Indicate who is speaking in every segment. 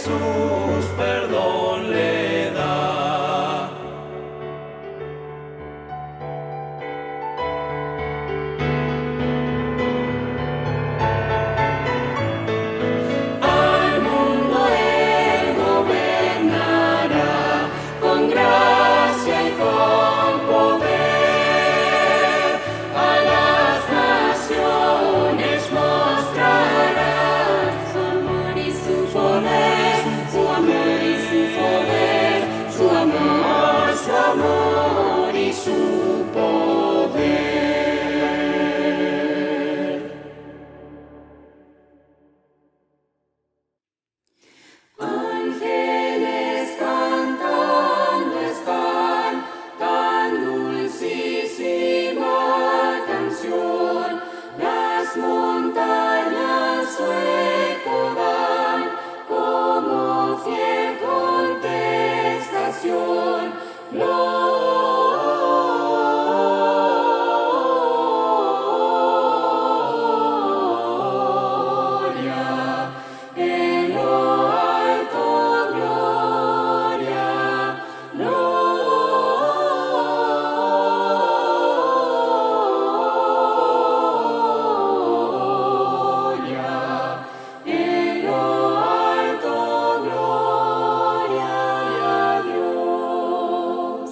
Speaker 1: Jesús perdón le da. Al mundo Él gobernará con gracia y con poder. A las naciones mostrará su amor y su poder, su amor y su poder, su amor y su poder. Ángeles cantando están tan dulcísima canción, las montañas su eco dan como fiel contestación. Gloria, en lo alto, gloria, gloria, en lo alto, gloria a Dios.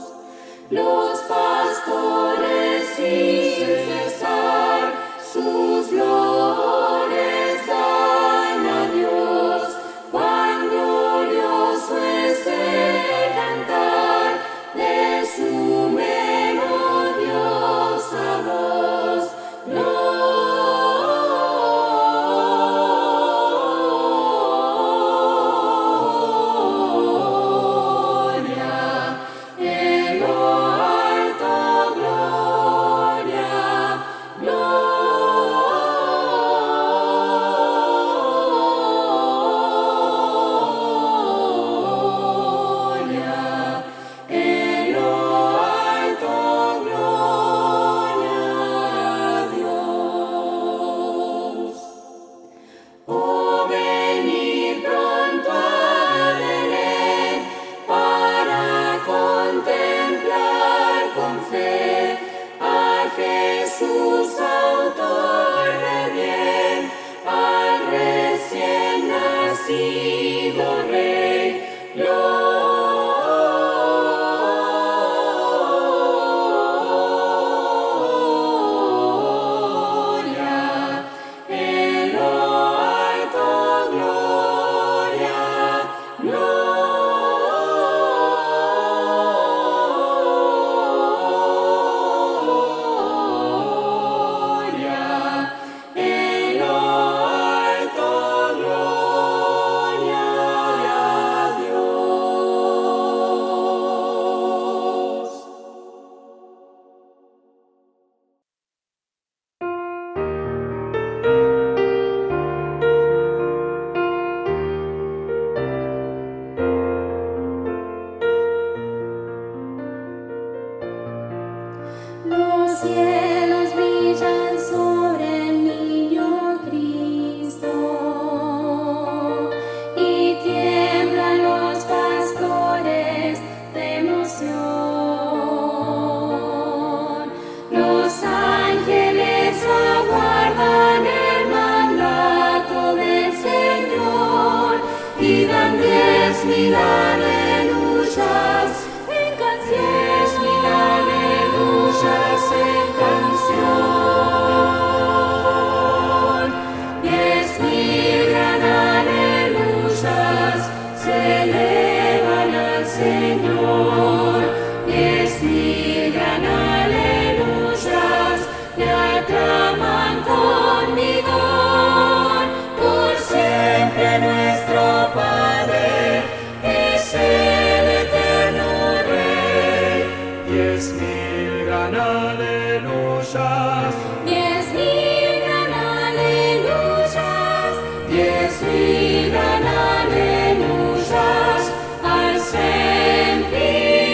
Speaker 1: Los pastores sin cesar sus flores dan a Dios. Cuán glorioso es el cantar de su melodiosa voz. Gloria, en lo alto, gloria, gloria, en lo alto, gloria a Dios. Oh, venid pronto a Belén para contemplar con fe a Jesús, autor del bien, al recién nacido Rey. Gloria, en lo alto, gloria, gloria, en lo alto, gloria a Dios. Los cielos brillan sobre el niño Cristo y tiemblan los pastores de emoción. Los ángeles aguardan el mandato del Señor y dan 10.000 aleluyas en canción. 10.000 aleluyas en canción. 10.000 gran aleluyas se elevan al Señor. 10.000 gran aleluyas le aclaman con vigor. Por siempre nuestro Padre es el eterno Rey. 10.000 gran aleluyas. 10.000 gran aleluyas. 10.000 gran aleluyas al Sempiterno.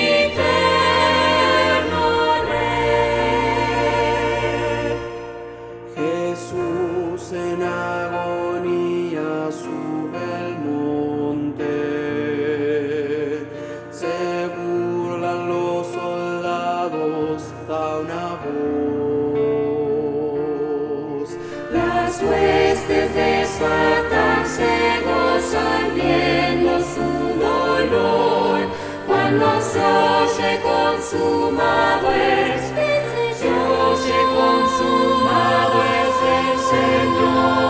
Speaker 1: huestes desatan, se gozan viendo su dolor. Cuando se oye consumado es, se oye consumado es el Señor.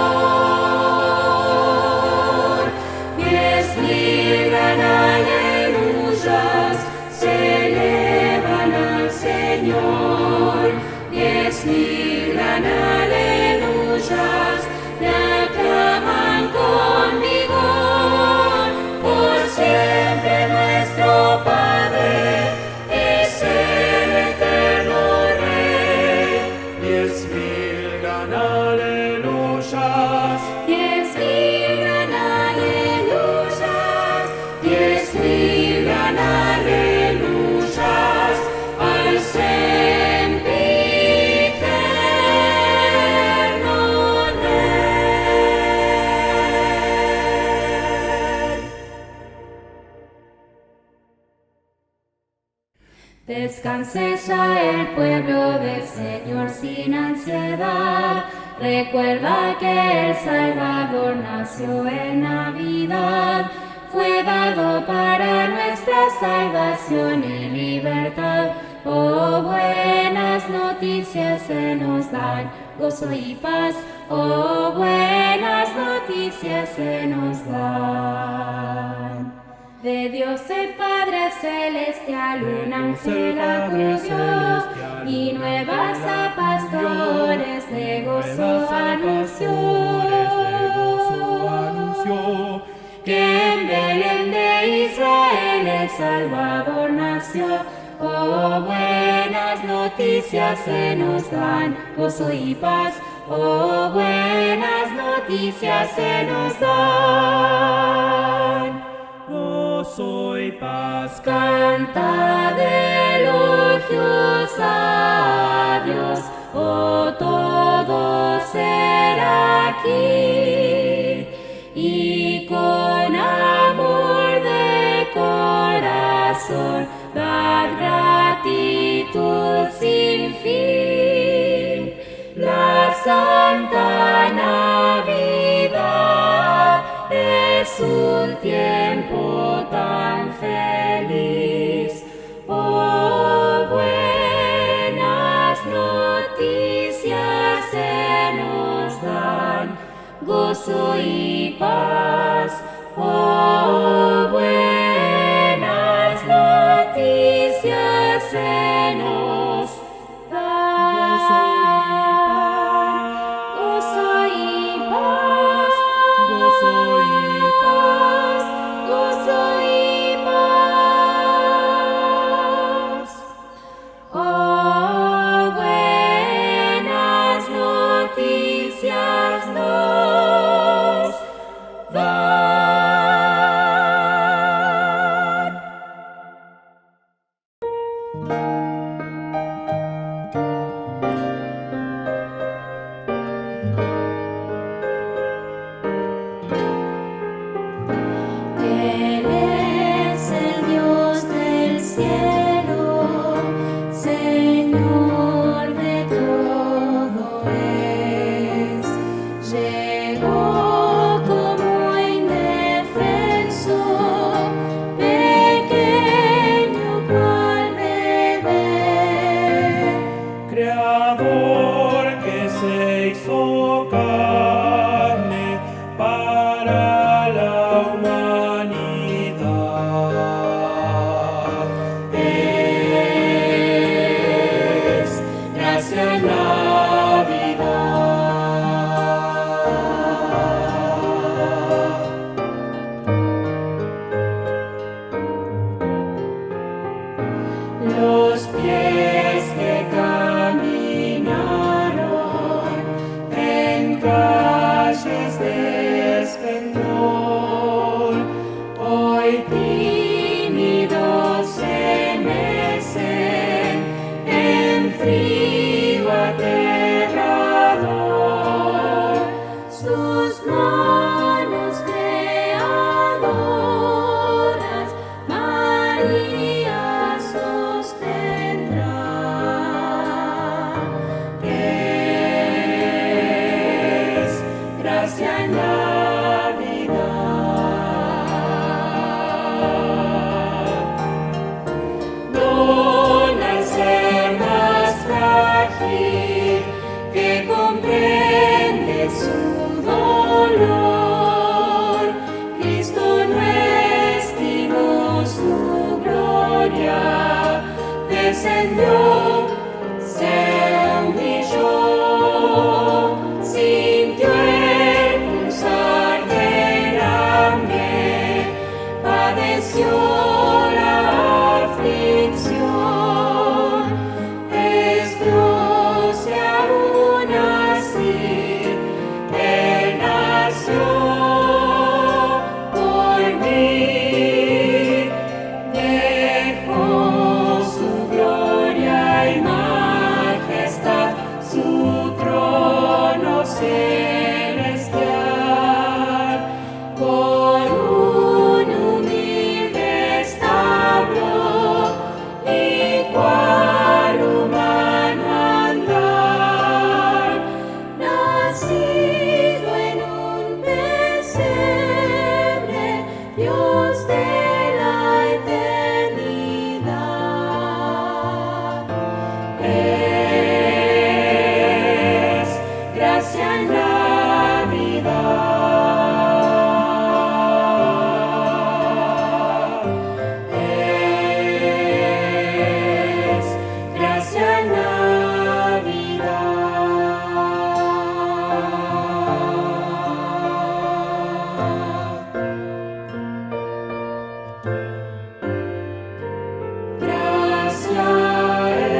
Speaker 1: 10,000 gran aleluyas se elevan al Señor. 10,000 gran aleluyas le aclaman con vigor. Por siempre nuestro Padre es el eterno Rey.
Speaker 2: 10,000 gran aleluyas.
Speaker 1: 10,000 gran aleluyas. 10,000 gran aleluyas al sempiterno Rey. Descanse ya el pueblo del Señor sin ansiedad. Recuerda que el Salvador nació en Navidad. Fue dado para nuestra salvación y libertad. Oh, buenas noticias se nos dan, gozo y paz. Oh, buenas noticias se nos dan. De Dios el Padre Celestial un ángel acudió y nuevas a pastores de gozo anunció. Que en Belén de Israel el Salvador nació. Oh, buenas noticias se nos dan, gozo y paz. Oh, buenas noticias se nos dan.
Speaker 2: Gozo y paz.
Speaker 1: Cantad elogios a Dios, oh, todo será aquí. Y con amor de corazón, dad gratitud sin fin. La Santa Navidad es un tiempo tan feliz. Oh, buenas noticias se nos dan, gozo y paz. Oh, buenas noticias se nos dan. Gozo y paz. Gozo y paz. Gozo y paz. Oh, buenas noticias nos dan. Él es el Dios del cielo, Señor de todo es. Llegó como indefenso, pequeño cual bebé. descendió, se humilló, sintió el pulsar del hambre, padeció la aflicción, es Dios y aún así Él nació por mí, dejó su gloria y majestad, su trono celestial, por un humilde establo y cual humano andar, nacido en un pesebre, Dios de la eternidad. Es gracia en la vida. Es gracia en la vida. Gracia es.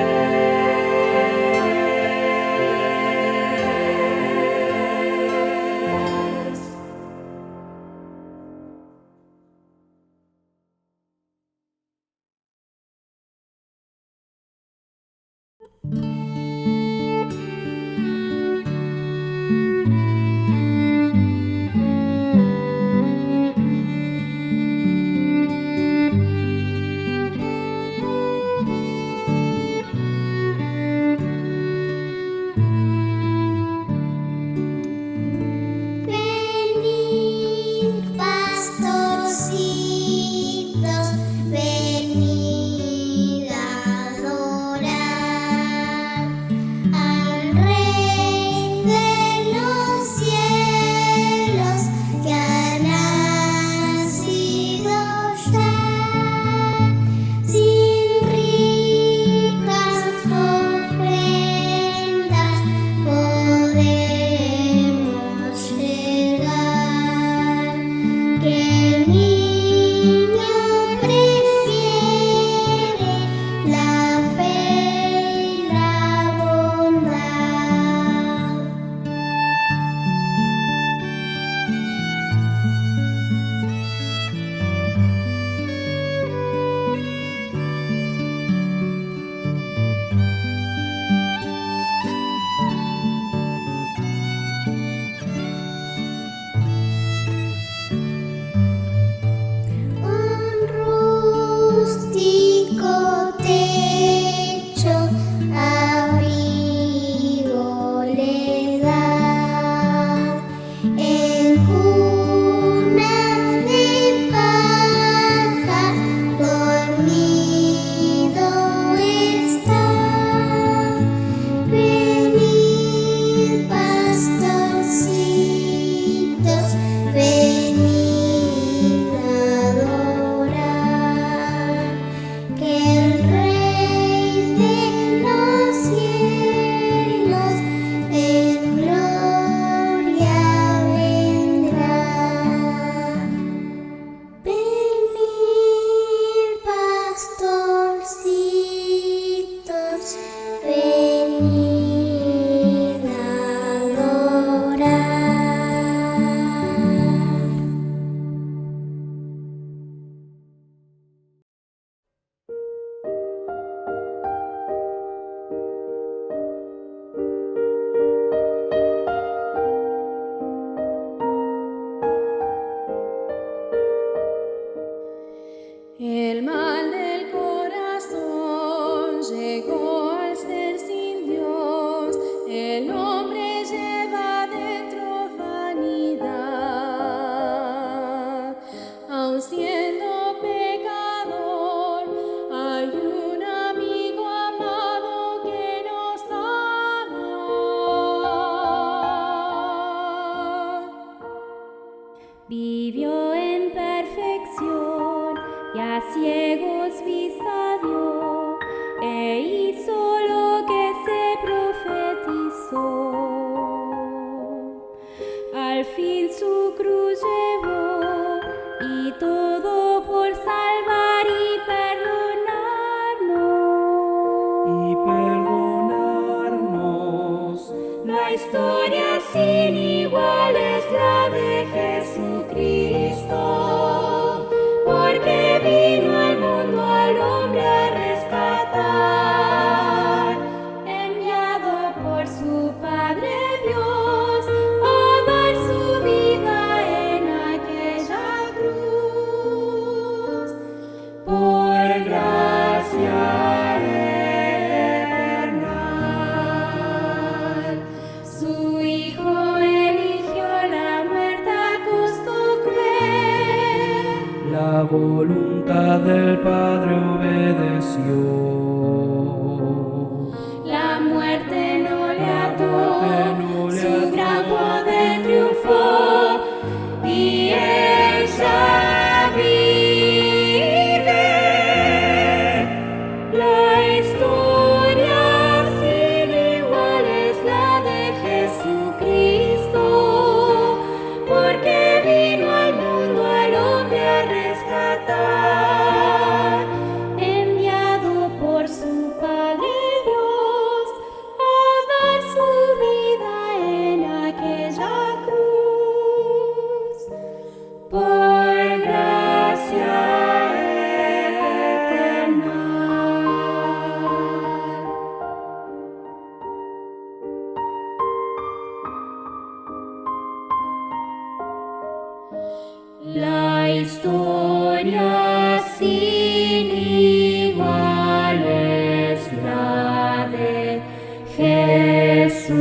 Speaker 3: Venid, pastorcitos, venid a adorar al Rey de los cielos que ha nacido ya. Sin ricas ofrendas podemos llegar, que el niño prefiere la fe y la bondad. Un rústico techo abrigo le da, en cuna de paja dormido está. Venid, pastorcitos, venid a adorar, que el Rey de los cielos en gloria vendrá. Venid, pastorcitos, venid a adorar.
Speaker 1: El mal del corazón llegó al ser sin Dios. El hombre lleva dentro vanidad. Aun siendo pecador, hay un amigo amado que nos ama. Vivió en perfección y a ciegos vista dio, e hizo lo que se profetizó. Al fin su cruz llevó, y todo por salvar y perdonarnos. La historia sin igual es la de Jesucristo, porque vino al mundo al hombre a rescatar, enviado por su Padre Dios a dar su vida en aquella cruz. Por gracia eterna, su Hijo eligió la muerte a costo cruel.
Speaker 2: La voluntad del Padre obedeció.
Speaker 1: La muerte no le ató, su gran poder triunfó, y él ya vive. La historia sin igual es la de Jesucristo, porque vino al mundo al hombre a rescatar, enviado por su Padre Dios a dar su vida en aquella cruz. Por gracia eterna. La historia sin igual es la de Jesucristo.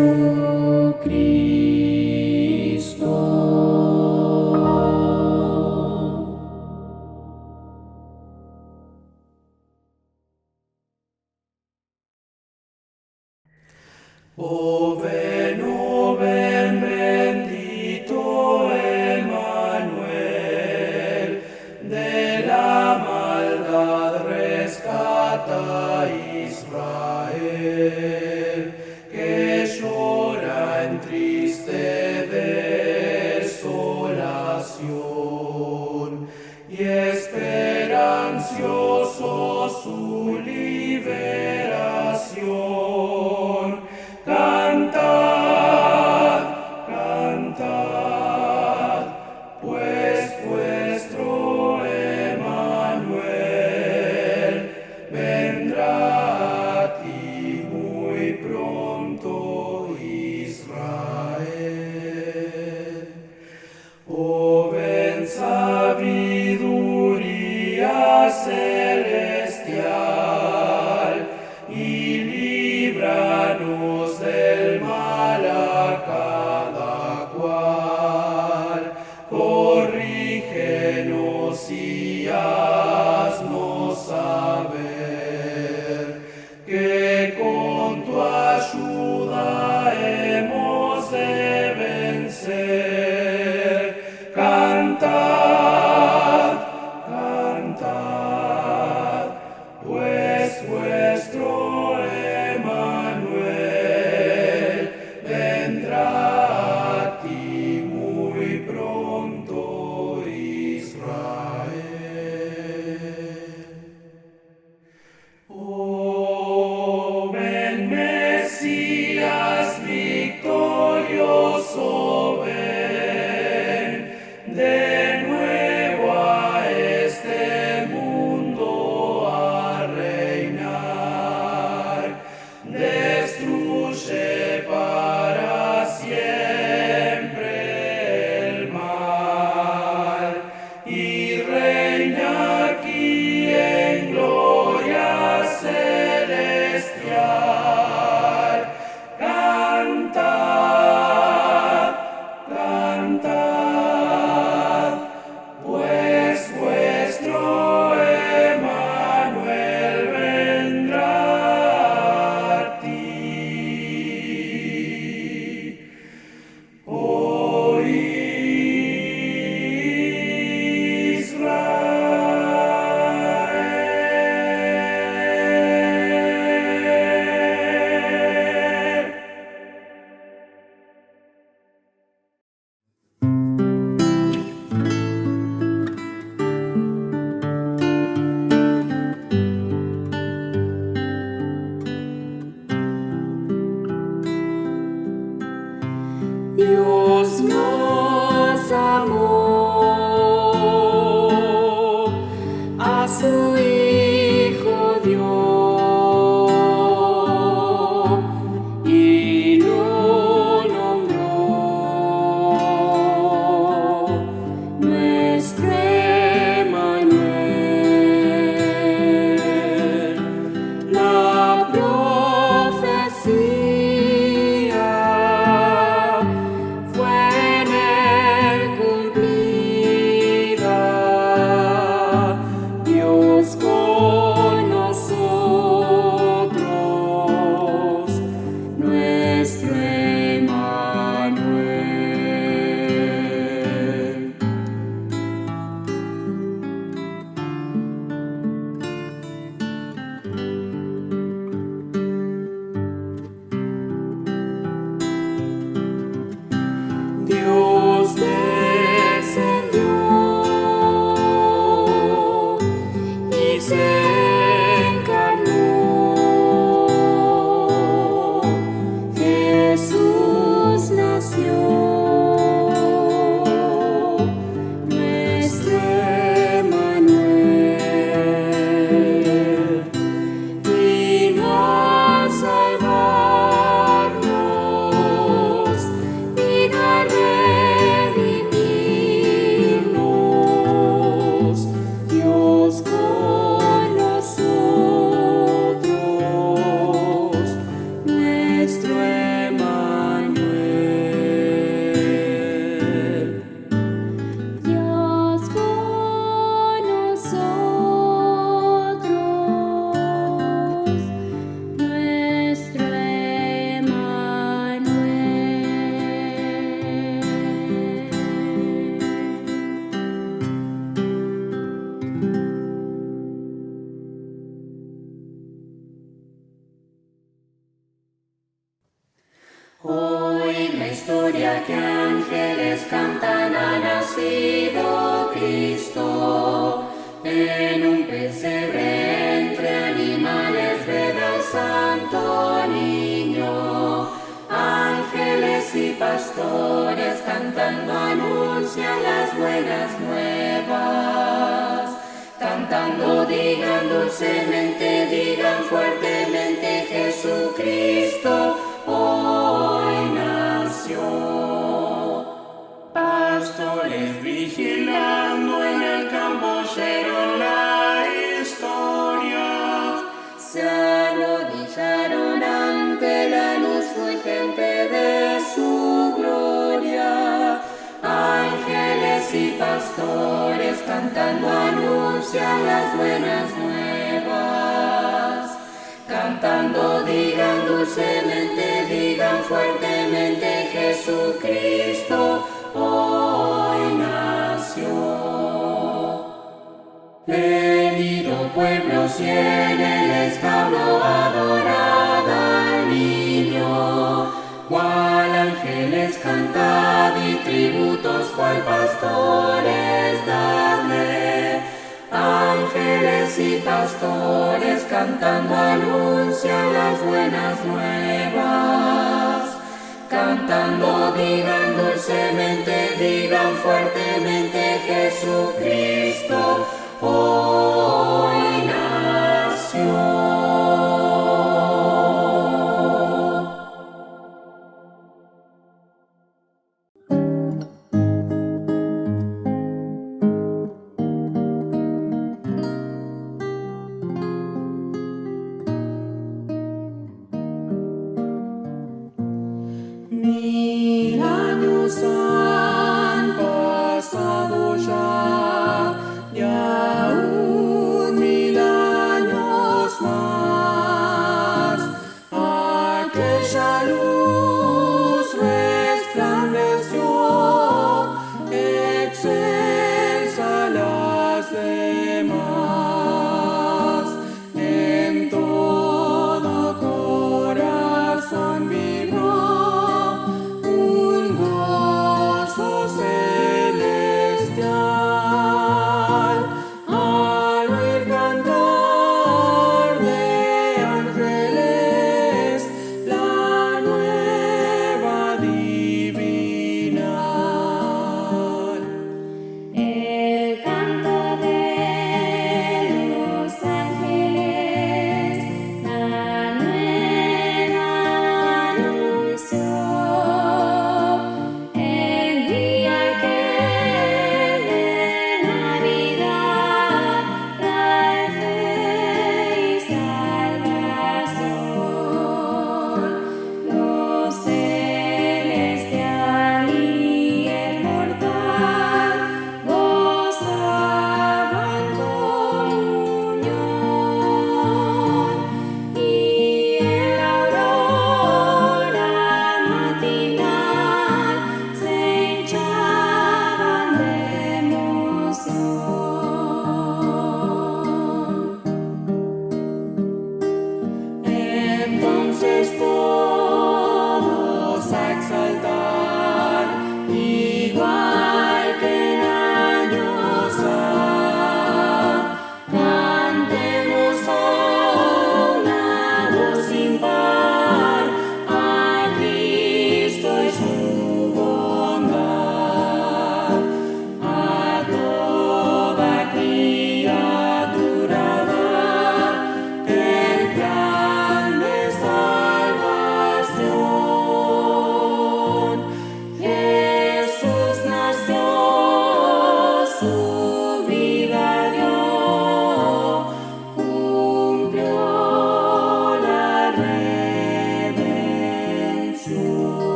Speaker 2: Oh ven bendito Emmanuel, de la maldad rescata a Israel, que llora en triste desolación y espera ansioso su liberación. Cantad, cantad, pues vuestro Emmanuel vendrá a ti muy pronto, Israel. Oh, ven sabiduría celestial,
Speaker 1: encarnó. Jesús nació, nuestro Emmanuel, vino a salvarnos, vino a redimirnos, Dios con nosotros, nuestro Emmanuel. Dios con nosotros, nuestro Hoy la historia que ángeles cantan ha nacido Cristo. En un pesebre entre animales veda al santo niño. Ángeles y pastores cantando anuncian las buenas nuevas. Cantando digan dulcemente, digan fuertemente, Jesucristo hoy nació. Pastores vigilando en el campo oyeron la historia. Se arrodillaron ante la luz fulgente de su gloria. Ángeles y pastores cantando anuncian las buenas nuevas. Cantando digan dulcemente, digan fuertemente, Jesucristo hoy nació. Venido pueblos y en el establo adorad al niño, cual ángeles cantad y tributos cual pastores dadle. Ángeles y pastores cantando anuncian las buenas nuevas. Cantando digan dulcemente, digan fuertemente, Jesucristo hoy nació. Mil años han pasado ya, y aún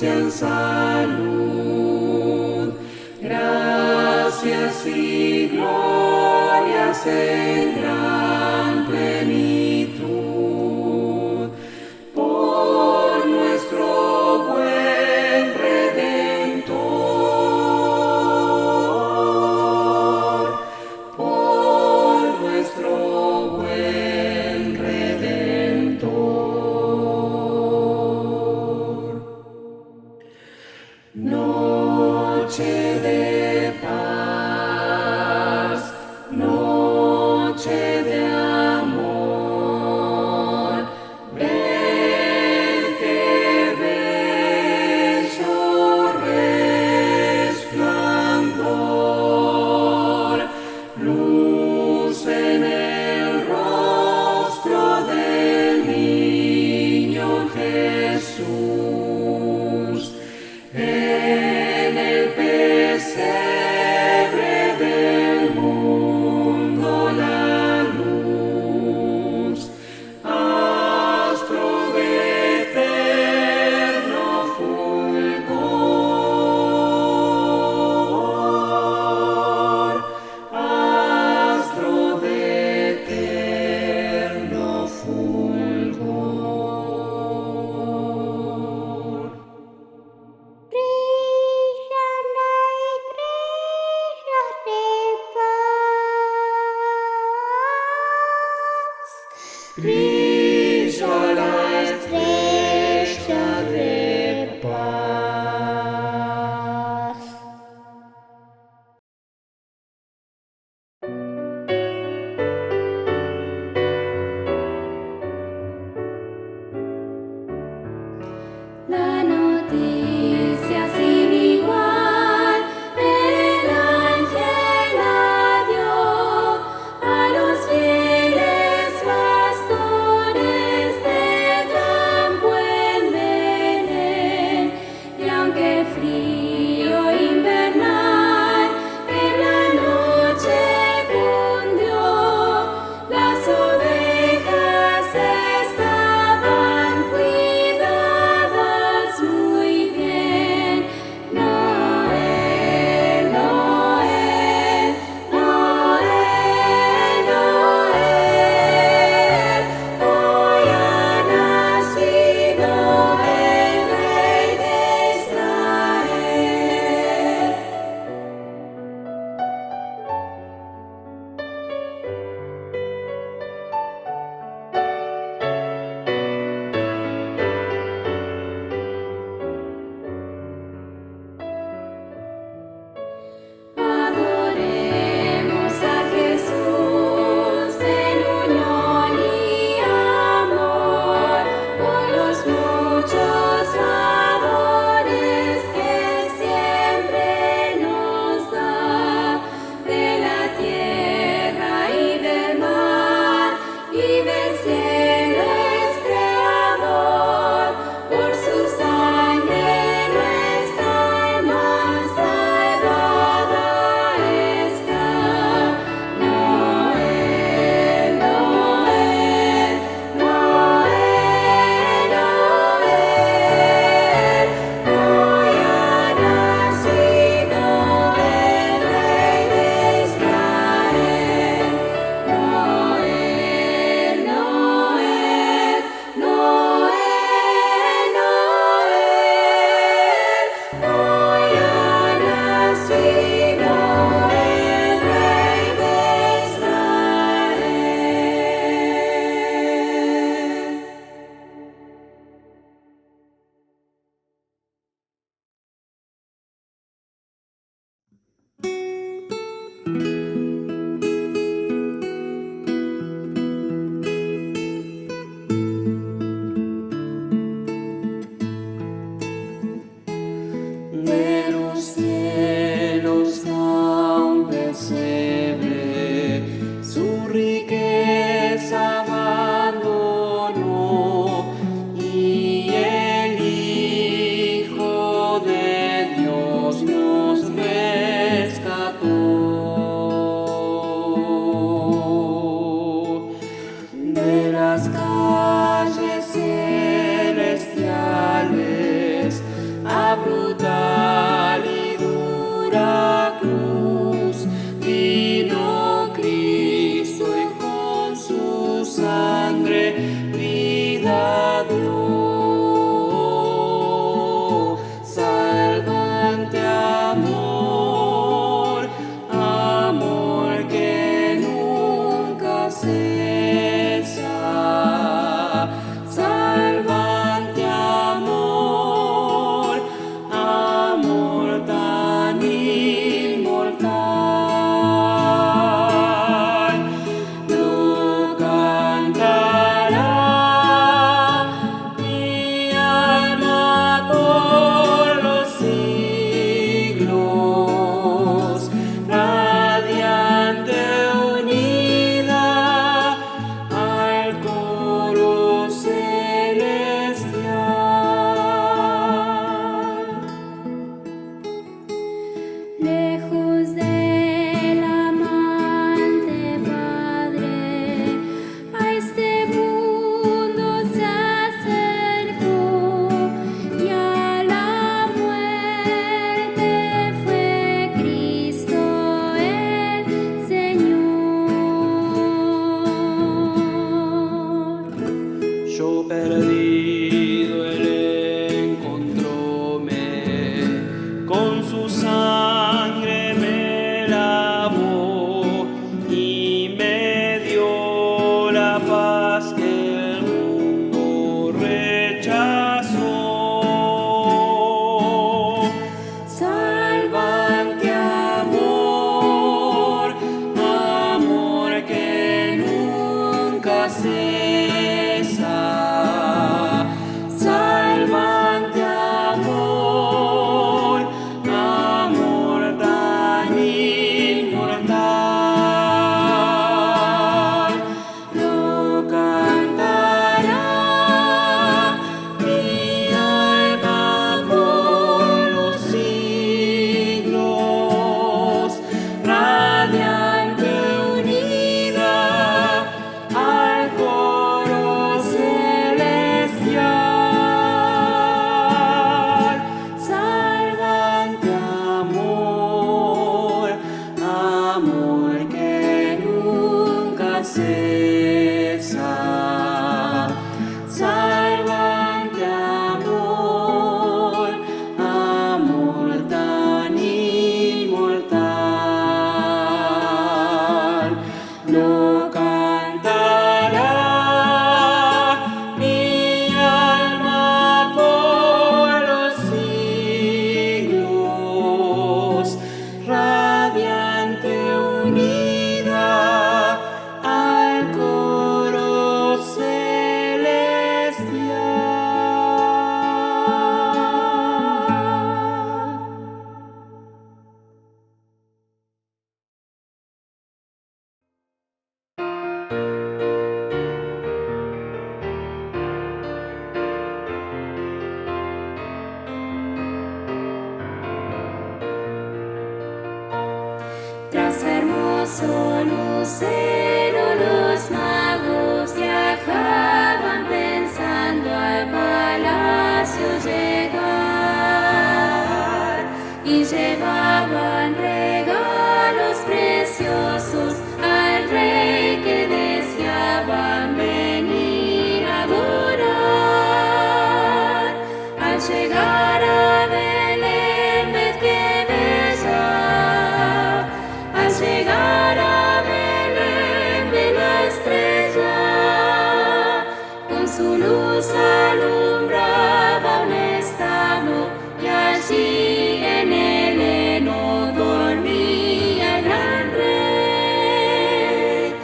Speaker 2: en salud. Gracias y glorias en gran plenitud por nuestro buen Redentor, por nuestro buen Redentor. Noche de paz, noche de
Speaker 1: Tras hermoso lucero los magos viajaban pensando al palacio llegar y llevaban regalos preciosos al rey que deseaban venir a adorar. Al llegar a Belén, ved qué bella. Al llegar a Belén, ve la estrella, con su luz alumbraba un establo, y allí en el heno dormía el gran rey.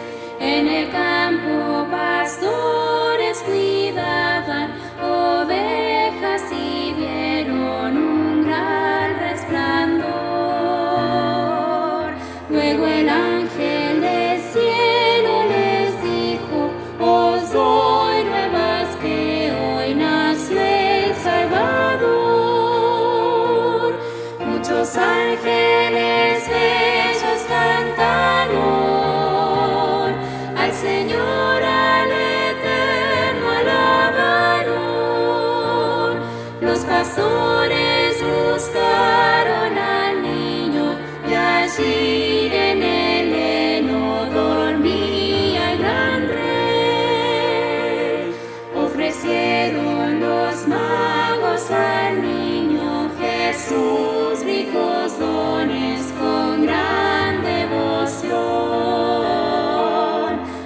Speaker 1: En el campo pastores cuidaban ovejas y vieron un gran resplandor. Luego el ángel del cielo les dijo: os doy nuevas que hoy nació el Salvador. Muchos ángeles bellos cantaron, al Señor, al Eterno alabaron. Los pastores buscaron al niño, y allí en el heno dormía el gran rey. Ofrecieron los magos al niño Jesús ricos dones con gran devoción.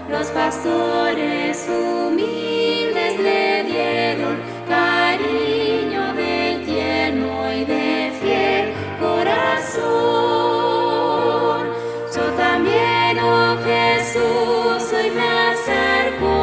Speaker 1: Los pastores humildes le dieron cariño del tierno y de fiel corazón. Yo también, oh Jesús, hoy me acerco.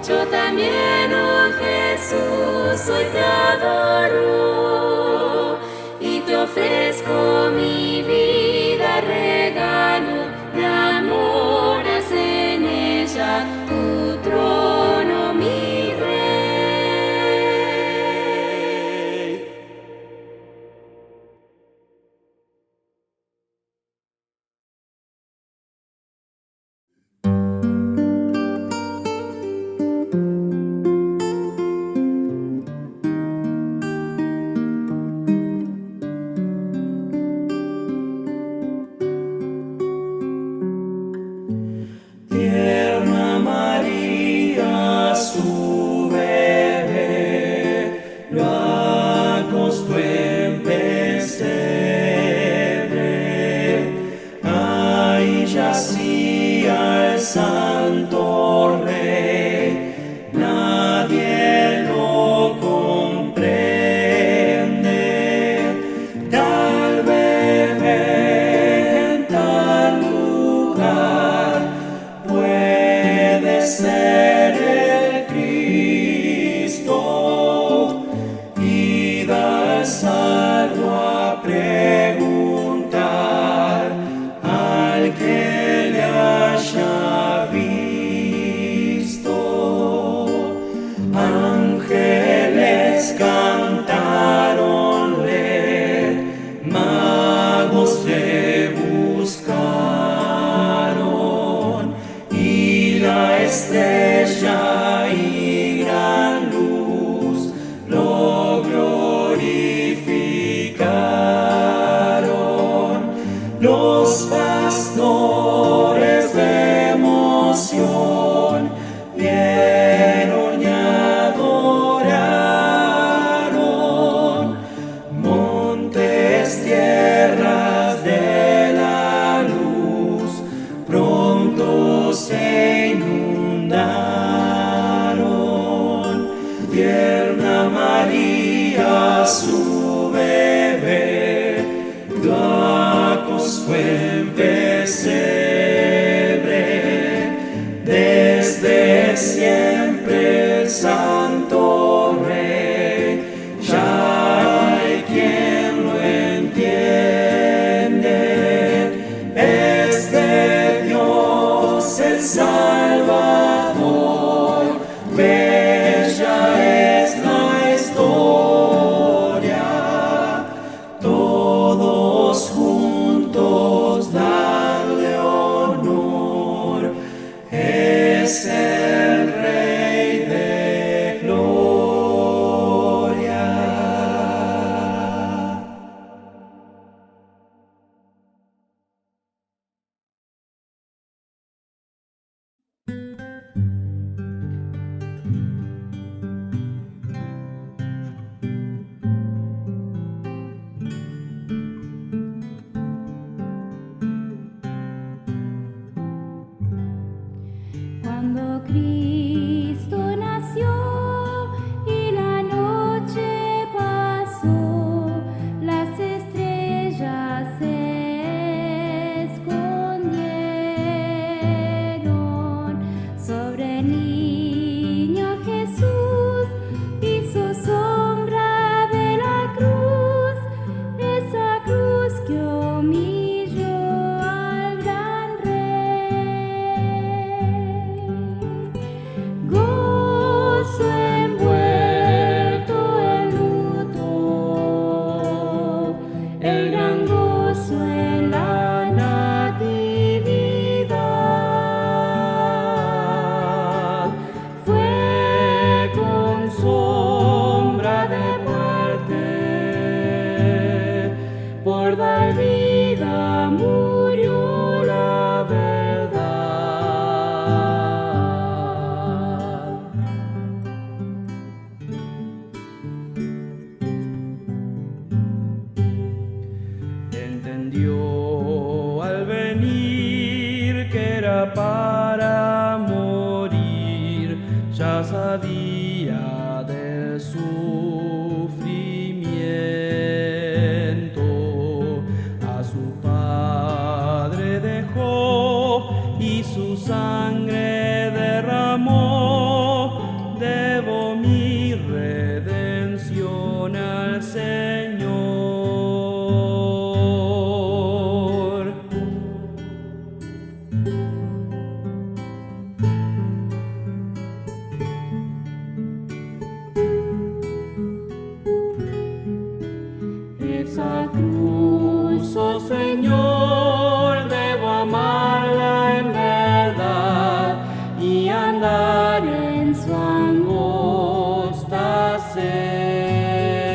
Speaker 1: Yo también, oh Jesús, hoy te adoro y te ofrezco mi vida, regalo de amor. Haz en ella tu trono, mi Rey.
Speaker 2: Tierna María, su bebé, lo acostó en pesebre. Ahí yacía el Santo Rey, nadie lo comprende. Tal bebé en tal lugar puede ser el Cristo, y da salvo a preguntar al que le haya visto. Ángeles cantaronle, magos le buscaron, y la estrella y gran luz lo glorificaron. Los pastores de emoción vieron y adoraron. Montes, tierras de la luz pronto se inundaron. Tierna María, su bebé, lo acostó en pesebre. Desde siempre el Santo Rey, ya hay quien lo entiende. Es de Dios el Salvador, bella es la historia.
Speaker 1: vida murió la verdad. Entendió al venir que era para morir, ya sabía del sufrimiento. A su padre dejó y su sangre derramó. Debo mi redención al Señor. Esa cruz, oh Señor, debo amarla en verdad y andar en su angosta senda.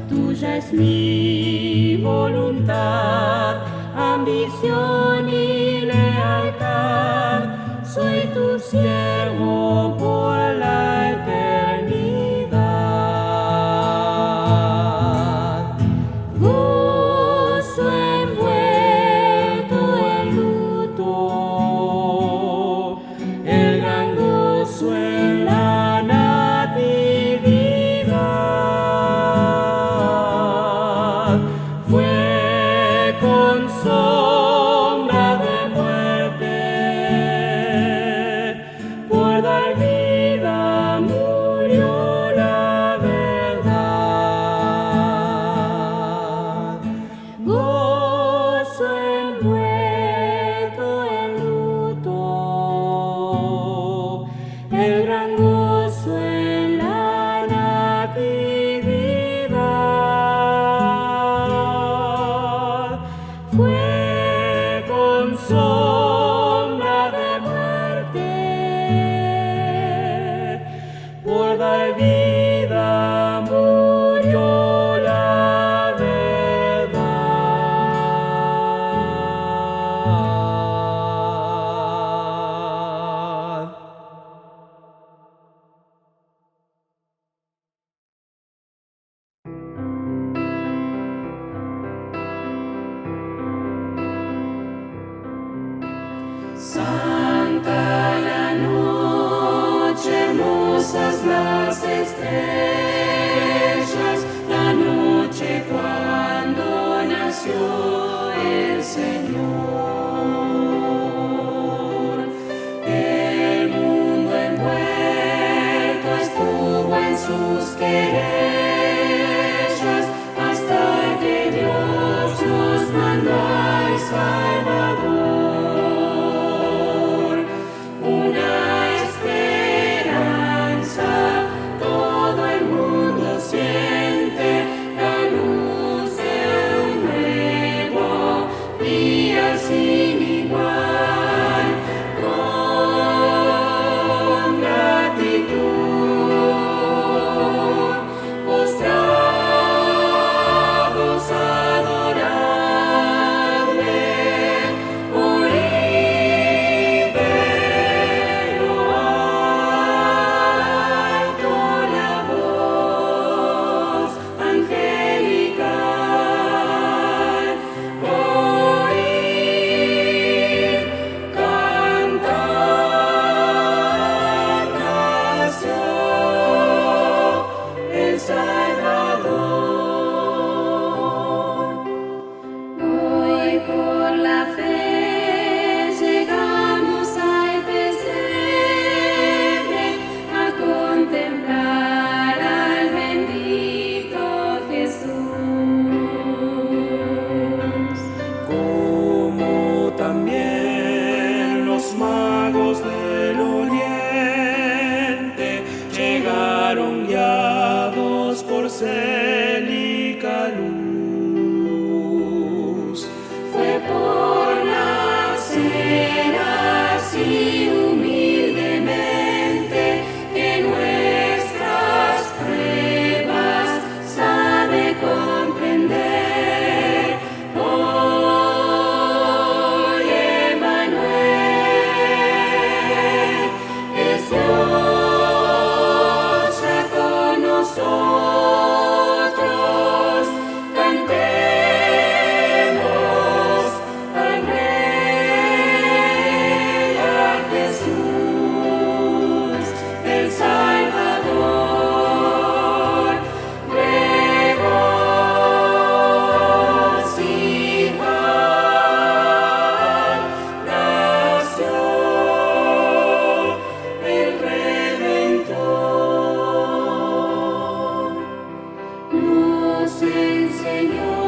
Speaker 1: Tuya es mi voluntad, ambición y lealtad. Soy tu siervo por la eternidad. Gozo envuelto en luto, el gran gozo en la natividad. Fue con sombra de muerte, por dar vida murió la verdad. Gozo envuelto en luto, el gran gozo en la natividad. Fue con sombra de muerte, por dar vida murió la verdad. Santa la noche, hermosas las estrellas, la noche cuando nació el Señor. El mundo envuelto estuvo en sus querellas, hasta que Dios nos mandó al Salvador. Una esperanza, todo el mundo siente la luz de un nuevo día sin igual. Con gratitud, postrados a adorarle, oíd de lo alto la voz angelical. Oíd cantar, nació el Salvador. Hoy por la fe llegamos al pesebre a contemplar al bendito Jesús. Como también los magos del oriente llegaron guiados por célica luz. Fue por nacer así humildemente que nuestras pruebas sabe comprender. nosotros cantemos al Rey, a Jesús, el Salvador. Regocijad, nació el Redentor. Nos enseñó